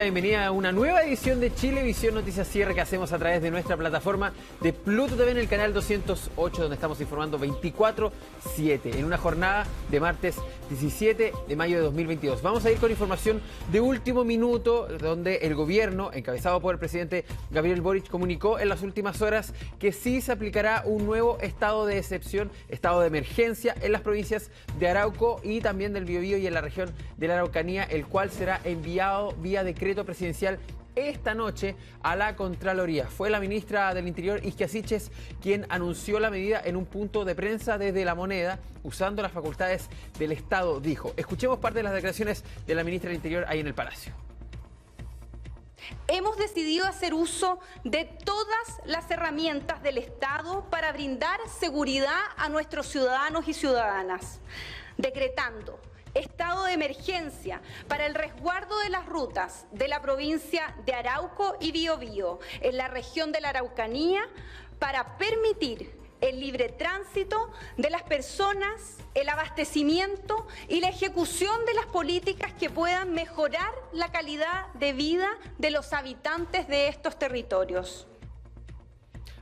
Bienvenida a una nueva edición de Chilevisión Noticias Cierre que hacemos a través de nuestra plataforma de Pluto TV en el canal 208, donde estamos informando 24/7 en una jornada de martes 17 de mayo de 2022. Vamos a ir con información de último minuto, donde el gobierno, encabezado por el presidente Gabriel Boric, comunicó en las últimas horas que sí se aplicará un nuevo estado de excepción, estado de emergencia en las provincias de Arauco y también del Biobío y en la región de la Araucanía, el cual será enviado vía decreto presidencial esta noche a la Contraloría. Fue la ministra del Interior, Ixkia Siches, quien anunció la medida en un punto de prensa desde La Moneda, usando las facultades del Estado, dijo. Escuchemos parte de las declaraciones de la ministra del Interior ahí en el Palacio. Hemos decidido hacer uso de todas las herramientas del Estado para brindar seguridad a nuestros ciudadanos y ciudadanas, decretando estado de emergencia para el resguardo de las rutas de la provincia de Arauco y Biobío, en la región de la Araucanía, para permitir el libre tránsito de las personas, el abastecimiento y la ejecución de las políticas que puedan mejorar la calidad de vida de los habitantes de estos territorios.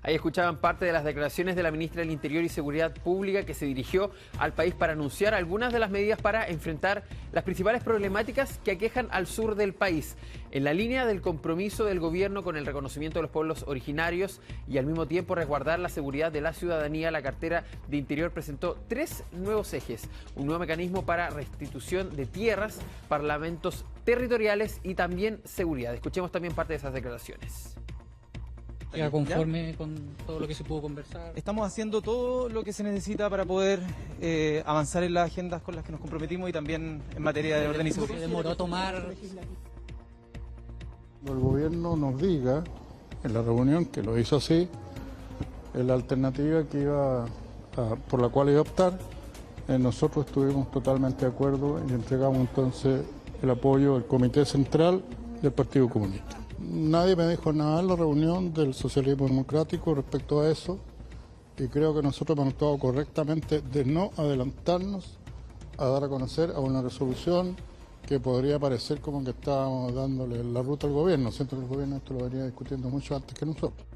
Ahí escuchaban parte de las declaraciones de la ministra del Interior y Seguridad Pública, que se dirigió al país para anunciar algunas de las medidas para enfrentar las principales problemáticas que aquejan al sur del país, en la línea del compromiso del gobierno con el reconocimiento de los pueblos originarios y al mismo tiempo resguardar la seguridad de la ciudadanía. La cartera de Interior presentó 3 nuevos ejes: un nuevo mecanismo para restitución de tierras, parlamentos territoriales y también seguridad. Escuchemos también parte de esas declaraciones. ¿Ya conforme con todo lo que se pudo conversar? Estamos haciendo todo lo que se necesita para poder avanzar en las agendas con las que nos comprometimos y también en materia de organización. ¿Se demoró a tomar? El gobierno nos diga en la reunión, que lo hizo así, la alternativa que por la cual iba a optar, nosotros estuvimos totalmente de acuerdo y entregamos entonces el apoyo del Comité Central del Partido Comunista. Nadie me dijo nada en la reunión del socialismo democrático respecto a eso y creo que nosotros hemos actuado correctamente de no adelantarnos a dar a conocer a una resolución que podría parecer como que estábamos dándole la ruta al gobierno. Siento que el gobierno esto lo venía discutiendo mucho antes que nosotros.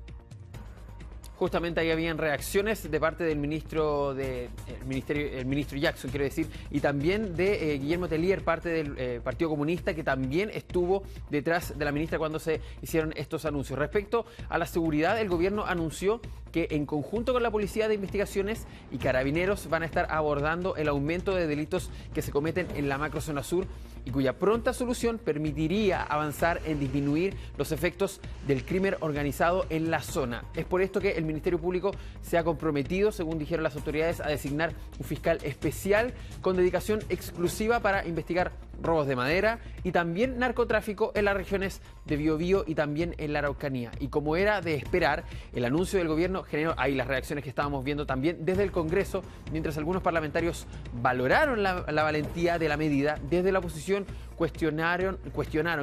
Justamente ahí habían reacciones de parte del ministro el ministro Jackson, quiero decir, y también de Guillermo Tellier, parte del Partido Comunista, que también estuvo detrás de la ministra cuando se hicieron estos anuncios. Respecto a la seguridad, el gobierno anunció que en conjunto con la Policía de Investigaciones y Carabineros van a estar abordando el aumento de delitos que se cometen en la macrozona sur y cuya pronta solución permitiría avanzar en disminuir los efectos del crimen organizado en la zona. Es por esto que el Ministerio Público se ha comprometido, según dijeron las autoridades, a designar un fiscal especial con dedicación exclusiva para investigar robos de madera y también narcotráfico en las regiones de Biobío y también en la Araucanía. Y como era de esperar, el anuncio del gobierno generó ahí las reacciones que estábamos viendo también desde el Congreso, mientras algunos parlamentarios valoraron la valentía de la medida. Desde la oposición cuestionaron,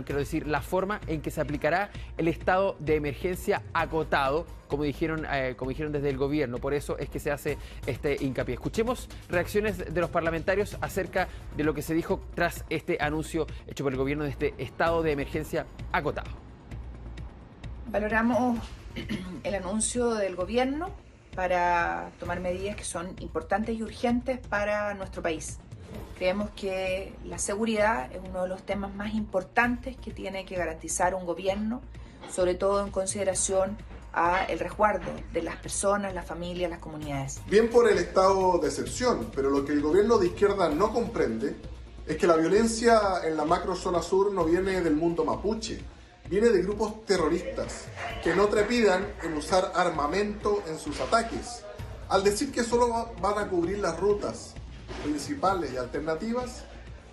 quiero decir, la forma en que se aplicará el estado de emergencia acotado, como dijeron desde el gobierno. Por eso es que se hace este hincapié. Escuchemos reacciones de los parlamentarios acerca de lo que se dijo tras este anuncio hecho por el gobierno de este estado de emergencia acotado. Valoramos el anuncio del gobierno para tomar medidas que son importantes y urgentes para nuestro país. Creemos que la seguridad es uno de los temas más importantes que tiene que garantizar un gobierno, sobre todo en consideración a el resguardo de las personas, las familias, las comunidades. Bien por el estado de excepción, pero lo que el gobierno de izquierda no comprende es que la violencia en la macrozona sur no viene del mundo mapuche, viene de grupos terroristas que no trepidan en usar armamento en sus ataques. Al decir que solo van a cubrir las rutas principales y alternativas,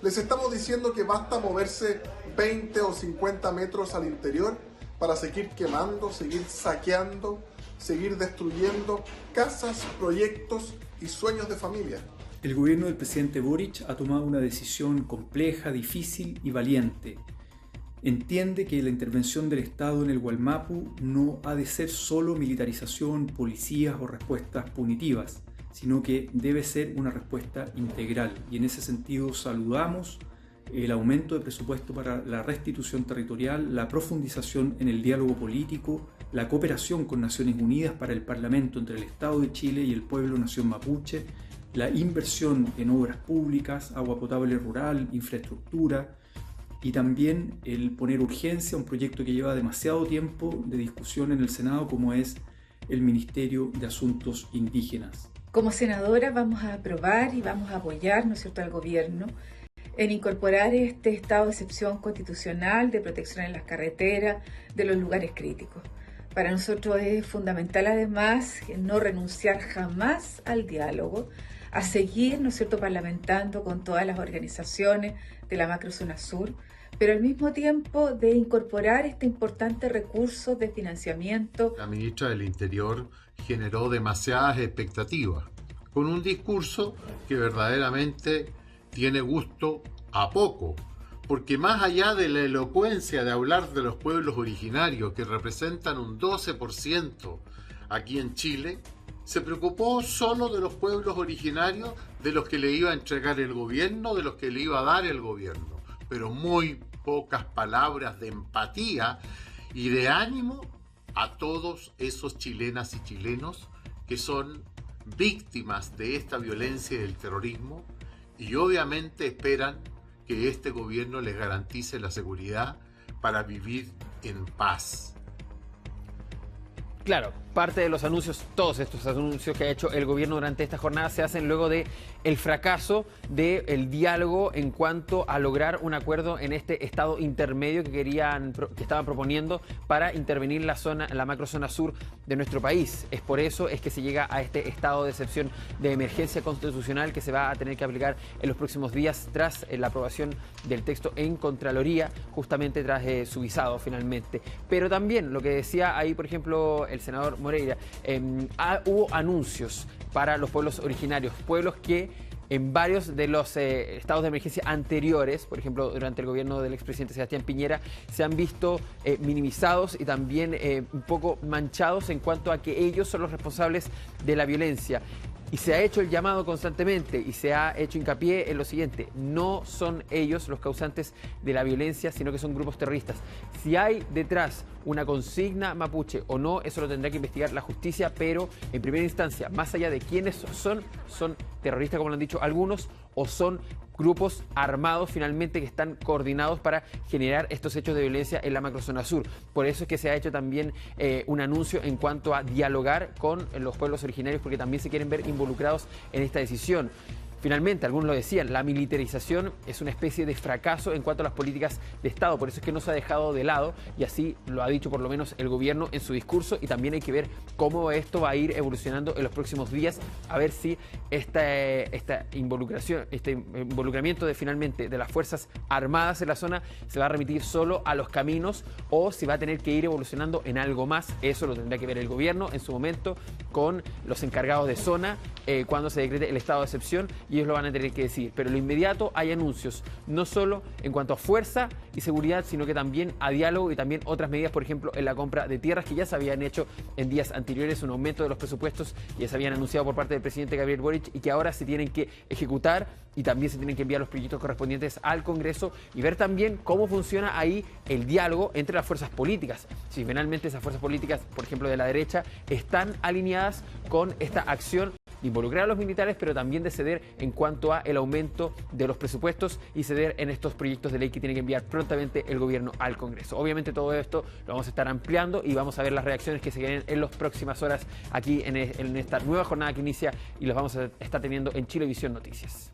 les estamos diciendo que basta moverse 20 o 50 metros al interior para seguir quemando, seguir saqueando, seguir destruyendo casas, proyectos y sueños de familia. El gobierno del presidente Boric ha tomado una decisión compleja, difícil y valiente. Entiende que la intervención del Estado en el Gualmapu no ha de ser solo militarización, policías o respuestas punitivas, sino que debe ser una respuesta integral. Y en ese sentido saludamos el aumento de presupuesto para la restitución territorial, la profundización en el diálogo político, la cooperación con Naciones Unidas para el Parlamento entre el Estado de Chile y el pueblo nación mapuche, la inversión en obras públicas, agua potable rural, infraestructura, y también el poner urgencia a un proyecto que lleva demasiado tiempo de discusión en el Senado, como es el Ministerio de Asuntos Indígenas. Como senadora vamos a aprobar y vamos a apoyar, ¿no es cierto?, al gobierno en incorporar este estado de excepción constitucional de protección en las carreteras de los lugares críticos. Para nosotros es fundamental además no renunciar jamás al diálogo, a seguir, ¿no es cierto?, parlamentando con todas las organizaciones de la macrozona sur, pero al mismo tiempo de incorporar este importante recurso de financiamiento. La ministra del Interior generó demasiadas expectativas, con un discurso que verdaderamente tiene gusto a poco, porque más allá de la elocuencia de hablar de los pueblos originarios, que representan un 12% aquí en Chile, se preocupó solo de los pueblos originarios, de los que le iba a entregar el gobierno, de los que le iba a dar el gobierno, pero muy pocas palabras de empatía y de ánimo a todos esos chilenas y chilenos que son víctimas de esta violencia y del terrorismo, y obviamente esperan que este gobierno les garantice la seguridad para vivir en paz. Claro, parte de los anuncios, todos estos anuncios que ha hecho el gobierno durante esta jornada se hacen luego de el fracaso del diálogo en cuanto a lograr un acuerdo en este estado intermedio que estaban proponiendo para intervenir la macrozona sur de nuestro país. Es por eso es que se llega a este estado de excepción de emergencia constitucional que se va a tener que aplicar en los próximos días tras la aprobación del texto en Contraloría, justamente tras su visado finalmente. Pero también lo que decía ahí, por ejemplo, el senador Moreira, hubo anuncios para los pueblos originarios, pueblos que en varios de los estados de emergencia anteriores, por ejemplo, durante el gobierno del expresidente Sebastián Piñera, se han visto minimizados y también un poco manchados en cuanto a que ellos son los responsables de la violencia. Y se ha hecho el llamado constantemente y se ha hecho hincapié en lo siguiente: no son ellos los causantes de la violencia, sino que son grupos terroristas. Si hay detrás una consigna mapuche o no, eso lo tendrá que investigar la justicia, pero en primera instancia, más allá de quiénes son terroristas, como lo han dicho algunos, o son grupos armados finalmente que están coordinados para generar estos hechos de violencia en la macrozona sur. Por eso es que se ha hecho también un anuncio en cuanto a dialogar con los pueblos originarios, porque también se quieren ver involucrados en esta decisión. Finalmente, algunos lo decían, la militarización es una especie de fracaso en cuanto a las políticas de Estado, por eso es que no se ha dejado de lado, y así lo ha dicho por lo menos el gobierno en su discurso, y también hay que ver cómo esto va a ir evolucionando en los próximos días, a ver si este involucramiento finalmente de las Fuerzas Armadas en la zona se va a remitir solo a los caminos o si va a tener que ir evolucionando en algo más. Eso lo tendrá que ver el gobierno en su momento con los encargados de zona cuando se decrete el estado de excepción, y ellos lo van a tener que decir. Pero en lo inmediato hay anuncios, no solo en cuanto a fuerza y seguridad, sino que también a diálogo y también otras medidas, por ejemplo, en la compra de tierras que ya se habían hecho en días anteriores, un aumento de los presupuestos que ya se habían anunciado por parte del presidente Gabriel Boric y que ahora se tienen que ejecutar, y también se tienen que enviar los proyectos correspondientes al Congreso y ver también cómo funciona ahí el diálogo entre las fuerzas políticas. Si finalmente esas fuerzas políticas, por ejemplo de la derecha, están alineadas con esta acción de involucrar a los militares, pero también de ceder en cuanto a el aumento de los presupuestos y ceder en estos proyectos de ley que tiene que enviar prontamente el gobierno al Congreso. Obviamente todo esto lo vamos a estar ampliando y vamos a ver las reacciones que se vienen en las próximas horas aquí en esta nueva jornada que inicia y los vamos a estar teniendo en Chilevisión Noticias.